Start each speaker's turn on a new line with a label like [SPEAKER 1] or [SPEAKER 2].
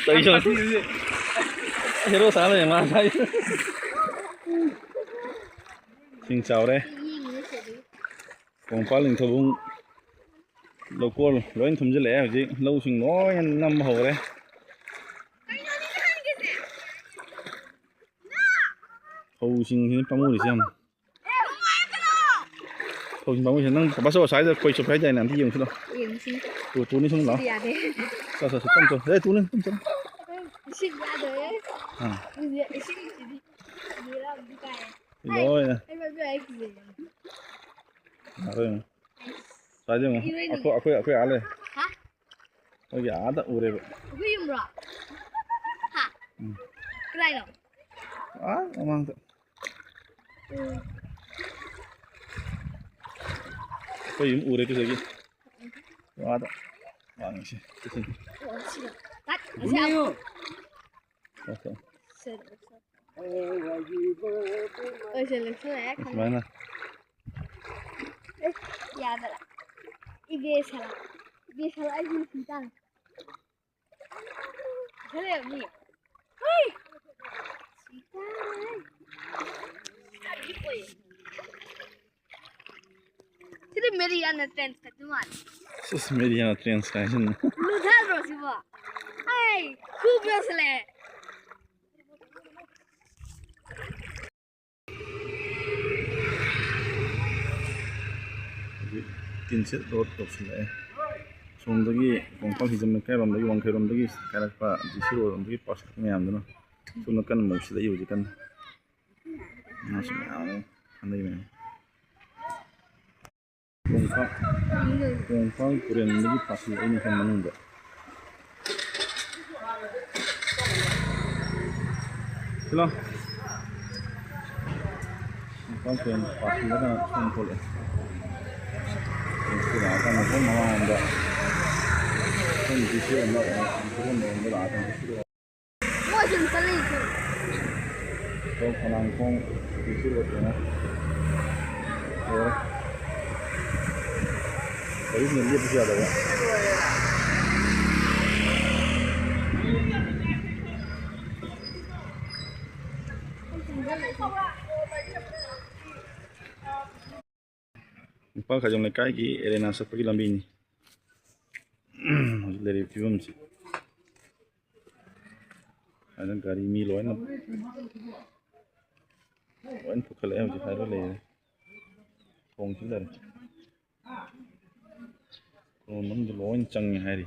[SPEAKER 1] Tại sao hero sáng này mà thấy xin chào đây Kongpal ningthoubungi local loin thum jele hoji lo sing loi nam ho re ho sing hin pamu ni siam ho sing pamu nang ba so sai da koi so phai dai nam thi yung so tu ni sung lo sa tom so tu ni tom so xin ra đấy à xin đi làm đi cái rồi nè rồi sai chứ mà aku ale hả tôi giả đã u đây vậy aku yung rồi hả cái này đâu mang tự tôi yung u đây cái gì đó đó mang gì cái gì tắt sao ôi trời lực thế này ya da ibe sala ai đi tăng thế này gì ôi thế thì मेरी यार trends का तुम्हारा सिस मेरी यार trends का है ना लुधा Rossi वो ai खूब रसले tin set road to sile somdagi Kongpal hijam na kai romdagi wangkhai romdagi karakpa disi road romdagi pas myam dana sunu kan mo sile yuji kan masuk mau andai me Kongpal kuren lagi pas ini kan manunda sila Kongpal kuren pas lagi Kongpal tidak akan aku mau anda kan di sini anda turun anda datang di sini mau jemput itu khongnangkhong di sini ada oh tapi ini dia bisa ada ya Kongpal khajam le kai ki arena sa pagi lambi ni dari film si ada gari mi loin pukal em ji hai le kong chi le kon nam loin chang hai ri